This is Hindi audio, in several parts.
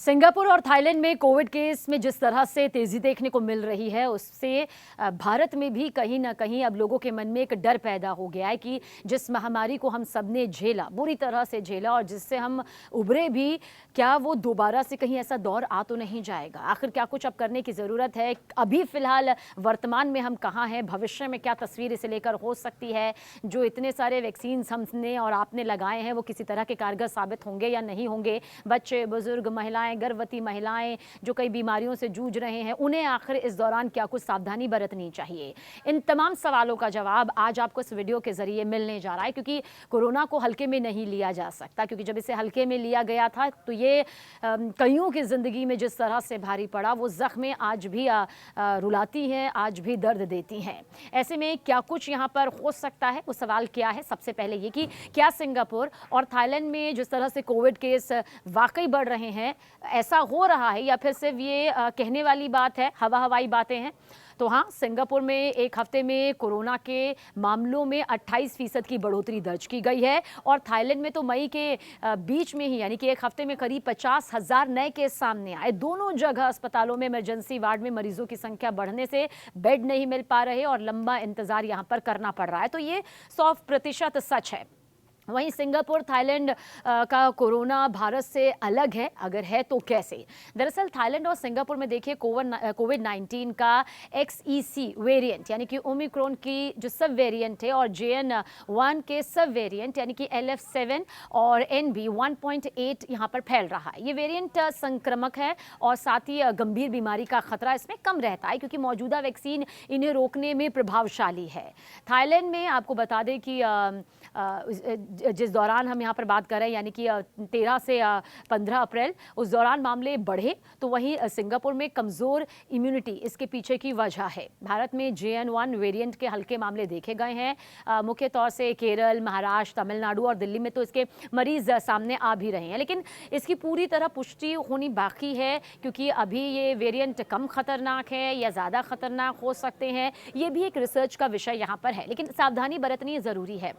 सिंगापुर और थाईलैंड में कोविड केस में जिस तरह से तेजी देखने को मिल रही है, उससे भारत में भी कहीं ना कहीं अब लोगों के मन में एक डर पैदा हो गया है कि जिस महामारी को हम सबने झेला, बुरी तरह से झेला और जिससे हम उभरे भी, क्या वो दोबारा से कहीं ऐसा दौर आ तो नहीं जाएगा। आखिर क्या कुछ अब करने की ज़रूरत है। अभी फिलहाल वर्तमान में हम कहाँ हैं, भविष्य में क्या तस्वीर इसे लेकर हो सकती है। जो इतने सारे वैक्सीन हमने और आपने लगाए हैं वो किसी तरह के कारगर साबित होंगे या नहीं होंगे। बच्चे, बुजुर्ग, महिलाएं, गर्भवती महिलाएं जो कई बीमारियों से जूझ रहे हैं, उन्हें आखिर इस दौरान क्या कुछ सावधानी बरतनी चाहिए। इन तमाम सवालों का जवाब आज आपको इस वीडियो के जरिए मिलने जा रहा है, क्योंकि कोरोना को हल्के में नहीं लिया जा सकता। क्योंकि जब इसे हल्के में लिया गया था तो ये कईयों की जिंदगी में जिस तरह से भारी पड़ा, वो जख्में आज भी रुलाती हैं, आज भी दर्द देती हैं। ऐसे में क्या कुछ यहाँ पर हो सकता है, वो सवाल क्या है। सबसे पहले ये कि क्या सिंगापुर और थाईलैंड में जिस तरह से कोविड केस वाकई बढ़ रहे हैं, ऐसा हो रहा है या फिर सिर्फ ये कहने वाली बात है, हवाई बातें हैं। तो हाँ, सिंगापुर में एक हफ्ते में कोरोना के मामलों में 28% की बढ़ोतरी दर्ज की गई है और थाईलैंड में तो मई के बीच में ही, यानी कि एक हफ्ते में करीब 50,000 नए केस सामने आए। दोनों जगह अस्पतालों में, इमरजेंसी वार्ड में मरीजों की संख्या बढ़ने से बेड नहीं मिल पा रहे और लंबा इंतजार यहाँ पर करना पड़ रहा है। तो ये 100% सच है। वहीं सिंगापुर, थाईलैंड का कोरोना भारत से अलग है, अगर है तो कैसे। दरअसल थाईलैंड और सिंगापुर में देखिए कोविड-19 का XEC वेरिएंट यानी कि ओमिक्रॉन की जो सब वेरिएंट है और JN.1 के सब वेरिएंट यानी कि LF7 और NB 1.8 यहाँ पर फैल रहा है। ये वेरिएंट संक्रामक है और साथ ही गंभीर बीमारी का खतरा इसमें कम रहता है, क्योंकि मौजूदा वैक्सीन इन्हें रोकने में प्रभावशाली है। थाईलैंड में आपको बता दें कि जिस दौरान हम यहाँ पर बात कर रहे हैं, यानी कि 13 से 15 अप्रैल, उस दौरान मामले बढ़े, तो वहीं सिंगापुर में कमज़ोर इम्यूनिटी इसके पीछे की वजह है। भारत में JN.1 वेरिएंट के हल्के मामले देखे गए हैं, मुख्य तौर से केरल, महाराष्ट्र, तमिलनाडु और दिल्ली में तो इसके मरीज सामने आ भी रहे हैं। लेकिन इसकी पूरी तरह पुष्टि होनी बाकी है, क्योंकि अभी ये वेरिएंट कम खतरनाक है या ज़्यादा खतरनाक हो सकते हैं, ये भी एक रिसर्च का विषय यहाँ पर है। लेकिन सावधानी बरतनी ज़रूरी है।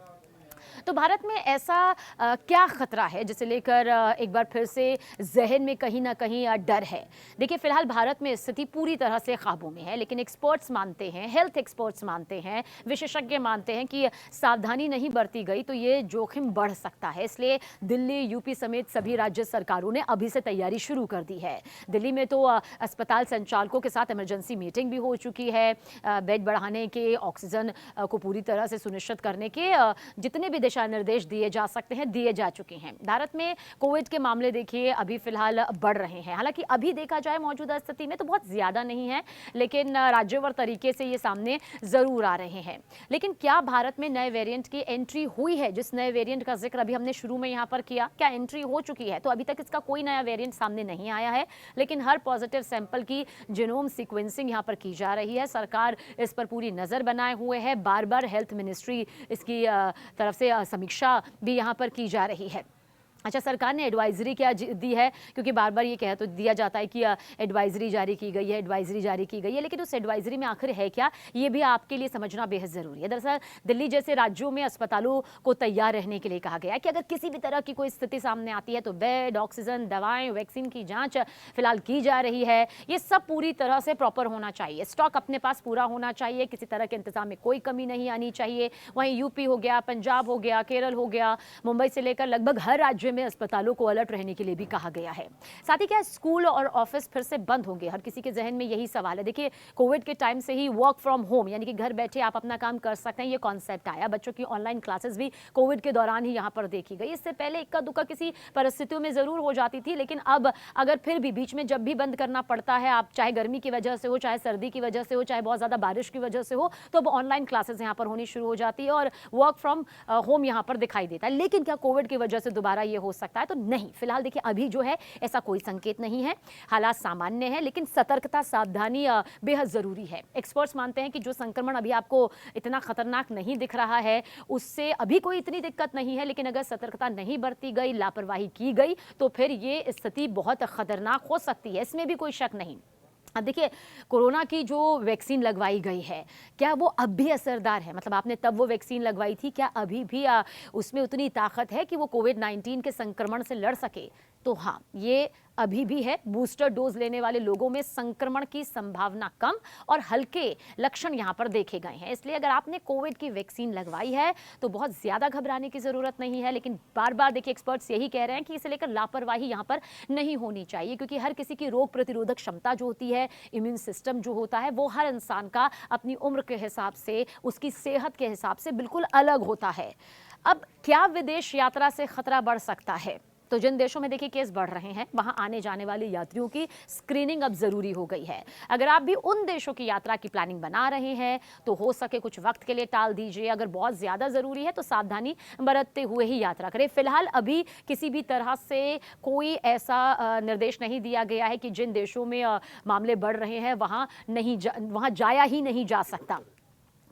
तो भारत में ऐसा क्या खतरा है जिसे लेकर एक बार फिर से जहन में कहीं ना कहीं डर है। देखिए, फिलहाल भारत में स्थिति पूरी तरह से काबू में है, लेकिन एक्सपर्ट्स मानते हैं, हेल्थ एक्सपर्ट्स मानते हैं, विशेषज्ञ मानते हैं कि सावधानी नहीं बरती गई तो ये जोखिम बढ़ सकता है। इसलिए दिल्ली, यूपी समेत सभी राज्य सरकारों ने अभी से तैयारी शुरू कर दी है। दिल्ली में तो अस्पताल संचालकों के साथ इमरजेंसी मीटिंग भी हो चुकी है। बेड बढ़ाने के, ऑक्सीजन को पूरी तरह से सुनिश्चित करने के जितने भी दिशा निर्देश दिए जा सकते हैं, दिए जा चुके हैं। भारत में कोविड के मामले देखिए अभी फिलहाल बढ़ रहे हैं। हालांकि अभी देखा जाए मौजूदा स्थिति में तो बहुत ज्यादा नहीं है, लेकिन राज्यवार तरीके से ये सामने जरूर आ रहे हैं। लेकिन क्या भारत में नए वेरिएंट की एंट्री हुई है? जिस नए वेरिएंट का जिक्र अभी हमने शुरू में यहाँ पर किया, क्या एंट्री हो चुकी है? तो अभी तक इसका कोई नया वेरिएंट सामने नहीं आया है, लेकिन हर पॉजिटिव सैंपल की जीनोम सीक्वेंसिंग यहाँ पर की जा रही है। सरकार इस पर पूरी नजर बनाए हुए है। बार बार हेल्थ मिनिस्ट्री इसकी तरफ से समीक्षा भी यहाँ पर की जा रही है। अच्छा, सरकार ने एडवाइजरी क्या दी है? क्योंकि बार बार ये कह तो दिया जाता है कि एडवाइजरी जारी की गई है, एडवाइजरी जारी की गई है, लेकिन उस एडवाइजरी में आखिर है क्या, ये भी आपके लिए समझना बेहद ज़रूरी है। दरअसल दिल्ली जैसे राज्यों में अस्पतालों को तैयार रहने के लिए कहा गया है कि अगर किसी भी तरह की कोई स्थिति सामने आती है तो बेड, ऑक्सीजन, दवाएं, वैक्सीन की जाँच फिलहाल की जा रही है। ये सब पूरी तरह से प्रॉपर होना चाहिए, स्टॉक अपने पास पूरा होना चाहिए, किसी तरह के इंतजाम में कोई कमी नहीं आनी चाहिए। वहीं यूपी हो गया, पंजाब हो गया, केरल हो गया, मुंबई से लेकर लगभग हर राज्य में अस्पतालों को अलर्ट रहने के लिए भी कहा गया है। साथ ही क्या स्कूल और ऑफिस फिर से बंद होंगे? हर किसी के जहन में यही सवाल है। देखिए, कोविड के टाइम से ही वर्क फ्रॉम होम यानी कि घर बैठे आप अपना काम कर सकते हैं, ये कॉन्सेप्ट आया। बच्चों की ऑनलाइन क्लासेस भी कोविड के दौरान ही यहाँ पर देखी गई। इससे पहले इक्का दुक्का किसी परिस्थितियों में जरूर हो जाती थी, लेकिन अब अगर फिर भी बीच में जब भी बंद करना पड़ता है, आप चाहे गर्मी की वजह से हो, चाहे सर्दी की वजह से हो, चाहे बहुत ज्यादा बारिश की वजह से हो, तो अब ऑनलाइन क्लासेस यहाँ पर होनी शुरू हो जाती है और वर्क फ्रॉम होम यहाँ पर दिखाई देता है। लेकिन क्या कोविड की वजह से दोबारा ये हो सकता है? तो नहीं, फिलहाल देखिए अभी जो है ऐसा कोई संकेत नहीं है। हालात सामान्य है, लेकिन सतर्कता, सावधानी बेहद जरूरी है। एक्सपर्ट्स मानते हैं कि जो संक्रमण अभी आपको इतना खतरनाक नहीं दिख रहा है, उससे अभी कोई इतनी दिक्कत नहीं है, लेकिन अगर सतर्कता नहीं बरती गई, लापरवाही की गई, तो फिर ये स्थिति बहुत खतरनाक हो सकती है, इसमें भी कोई शक नहीं। अब देखिए, कोरोना की जो वैक्सीन लगवाई गई है, क्या वो अब भी असरदार है? मतलब आपने तब वो वैक्सीन लगवाई थी, क्या अभी भी उसमें उतनी ताकत है कि वो कोविड-19 के संक्रमण से लड़ सके? तो हाँ, ये अभी भी है। बूस्टर डोज लेने वाले लोगों में संक्रमण की संभावना कम और हल्के लक्षण यहां पर देखे गए हैं। इसलिए अगर आपने कोविड की वैक्सीन लगवाई है तो बहुत ज्यादा घबराने की जरूरत नहीं है। लेकिन बार बार देखिए, एक्सपर्ट्स यही कह रहे हैं कि इसे लेकर लापरवाही यहां पर नहीं होनी चाहिए, क्योंकि हर किसी की रोग प्रतिरोधक क्षमता जो होती है, इम्यून सिस्टम जो होता है, वो हर इंसान का अपनी उम्र के हिसाब से, उसकी सेहत के हिसाब से बिल्कुल अलग होता है। अब क्या विदेश यात्रा से खतरा बढ़ सकता है? तो जिन देशों में देखिए केस बढ़ रहे हैं, वहां आने जाने वाले यात्रियों की स्क्रीनिंग अब जरूरी हो गई है। अगर आप भी उन देशों की यात्रा की प्लानिंग बना रहे हैं तो हो सके कुछ वक्त के लिए टाल दीजिए। अगर बहुत ज्यादा जरूरी है तो सावधानी बरतते हुए ही यात्रा करें। फिलहाल अभी किसी भी तरह से कोई ऐसा निर्देश नहीं दिया गया है कि जिन देशों में मामले बढ़ रहे हैं वहां जाया ही नहीं जा सकता।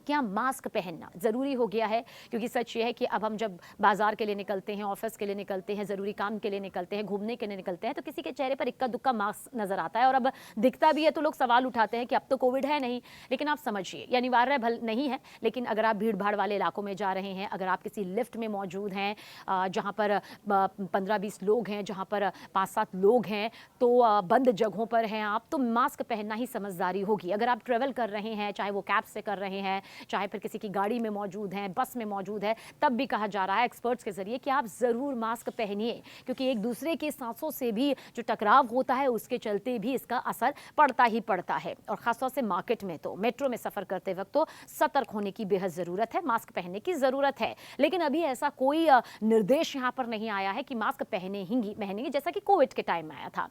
क्या मास्क पहनना ज़रूरी हो गया है? क्योंकि सच ये है कि अब हम जब बाजार के लिए निकलते हैं, ऑफिस के लिए निकलते हैं, ज़रूरी काम के लिए निकलते हैं, घूमने के लिए निकलते हैं, तो किसी के चेहरे पर इक्का दुक्का मास्क नज़र आता है। और अब दिखता भी है तो लोग सवाल उठाते हैं कि अब तो कोविड है नहीं। लेकिन आप समझिए, ये अनिवार्य भल नहीं है, लेकिन अगर आप भीड़ भाड़ वाले इलाकों में जा रहे हैं, अगर आप किसी लिफ्ट में मौजूद हैं जहाँ पर 15-20 लोग हैं, जहाँ पर 5-7 लोग हैं, तो बंद जगहों पर हैं आप, तो मास्क पहनना ही समझदारी होगी। अगर आप ट्रेवल कर रहे हैं, चाहे वो कैब से कर रहे हैं, चाहे फिर किसी की गाड़ी में मौजूद हैं, बस में मौजूद है, तब भी कहा जा रहा है एक्सपर्ट्स के जरिए कि आप जरूर मास्क पहनिए, क्योंकि एक दूसरे के सांसों से भी जो टकराव होता है उसके चलते भी इसका असर पड़ता ही पड़ता है। और खासतौर से मार्केट में, तो मेट्रो में सफर करते वक्त तो सतर्क होने की बेहद जरूरत है, मास्क पहनने की जरूरत है। लेकिन अभी ऐसा कोई निर्देश यहाँ पर नहीं आया है कि मास्क पहनेंगे जैसा कि कोविड के टाइम में आया था।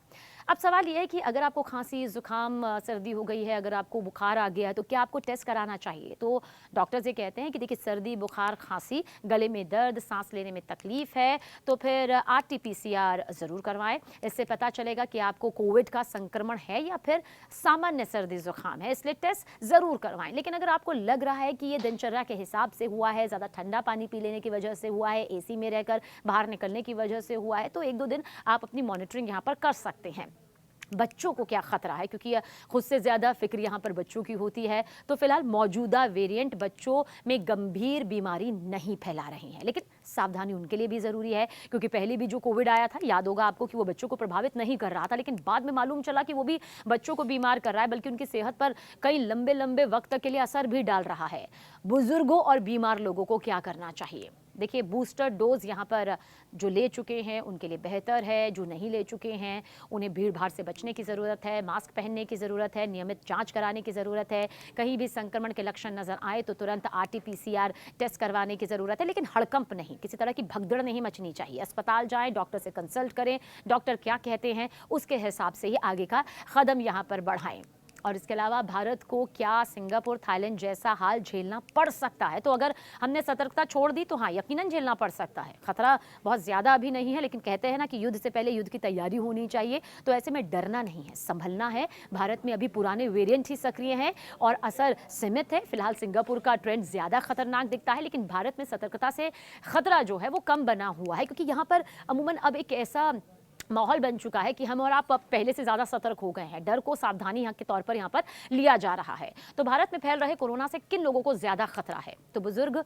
अब सवाल यह है कि अगर आपको खांसी, जुकाम, सर्दी हो गई है, अगर आपको बुखार आ गया है, तो क्या आपको टेस्ट कराना चाहिए? तो डॉक्टर्स ये कहते हैं कि देखिए, सर्दी, बुखार, खांसी, गले में दर्द, सांस लेने में तकलीफ है, तो फिर RT-PCR जरूर करवाएं। इससे पता चलेगा कि आपको कोविड का संक्रमण है या फिर सामान्य सर्दी जुकाम है, इसलिए टेस्ट जरूर करवाएं। लेकिन अगर आपको लग रहा है कि ये दिनचर्या के हिसाब से हुआ है, ज़्यादा ठंडा पानी पी लेने की वजह से हुआ है, AC में रहकर बाहर निकलने की वजह से हुआ है, तो 1-2 दिन आप अपनी मॉनिटरिंग यहाँ पर कर सकते हैं। बच्चों को क्या खतरा है, क्योंकि खुद से ज़्यादा फिक्र यहाँ पर बच्चों की होती है। तो फिलहाल मौजूदा वेरिएंट बच्चों में गंभीर बीमारी नहीं फैला रही हैं, लेकिन सावधानी उनके लिए भी ज़रूरी है, क्योंकि पहले भी जो कोविड आया था, याद होगा आपको कि वो बच्चों को प्रभावित नहीं कर रहा था, लेकिन बाद में मालूम चला कि वो भी बच्चों को बीमार कर रहा है, बल्कि उनकी सेहत पर कई लंबे लंबे वक्त के लिए असर भी डाल रहा है। बुजुर्गों और बीमार लोगों को क्या करना चाहिए? देखिए, बूस्टर डोज यहाँ पर जो ले चुके हैं उनके लिए बेहतर है, जो नहीं ले चुके हैं उन्हें भीड़ भाड़ से बचने की ज़रूरत है, मास्क पहनने की ज़रूरत है, नियमित जांच कराने की ज़रूरत है। कहीं भी संक्रमण के लक्षण नज़र आए तो तुरंत RT-PCR टेस्ट करवाने की ज़रूरत है, लेकिन हड़कंप नहीं, किसी तरह की भगदड़ नहीं मचनी चाहिए। अस्पताल जाएँ, डॉक्टर से कंसल्ट करें, डॉक्टर क्या कहते हैं उसके हिसाब से ही आगे का कदम यहाँ पर बढ़ाएं। और इसके अलावा भारत को क्या सिंगापुर, थाईलैंड जैसा हाल झेलना पड़ सकता है? तो अगर हमने सतर्कता छोड़ दी तो हाँ, यकीनन झेलना पड़ सकता है। खतरा बहुत ज़्यादा अभी नहीं है, लेकिन कहते हैं ना कि युद्ध से पहले युद्ध की तैयारी होनी चाहिए। तो ऐसे में डरना नहीं है, संभलना है। भारत में अभी पुराने वेरिएंट ही सक्रिय हैं और असर सीमित है। फिलहाल सिंगापुर का ट्रेंड ज़्यादा खतरनाक दिखता है, लेकिन भारत में सतर्कता से खतरा जो है वो कम बना हुआ है, क्योंकि यहाँ पर अमूमन अब एक ऐसा माहौल बन चुका है कि हम और आप अब पहले से ज़्यादा सतर्क हो गए हैं। डर को सावधानी यहाँ के तौर पर यहाँ पर लिया जा रहा है। तो भारत में फैल रहे कोरोना से किन लोगों को ज़्यादा खतरा है? तो बुजुर्ग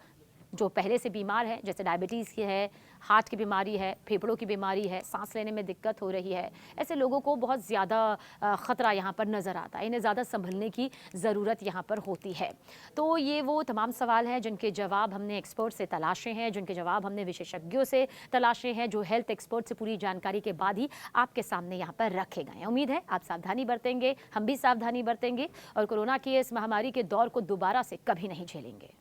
जो पहले से बीमार है, जैसे डायबिटीज़ की है, हार्ट की बीमारी है, फेफड़ों की बीमारी है, सांस लेने में दिक्कत हो रही है, ऐसे लोगों को बहुत ज़्यादा ख़तरा यहाँ पर नज़र आता है। इन्हें ज़्यादा संभलने की ज़रूरत यहाँ पर होती है। तो ये वो तमाम सवाल हैं जिनके जवाब हमने एक्सपर्ट से तलाशे हैं, जिनके जवाब हमने विशेषज्ञों से तलाशे हैं, जो हेल्थ एक्सपर्ट से पूरी जानकारी के बाद ही आपके सामने यहाँ पर रखे गए हैं। उम्मीद है आप सावधानी बरतेंगे, हम भी सावधानी बरतेंगे और कोरोना की इस महामारी के दौर को दोबारा से कभी नहीं झेलेंगे।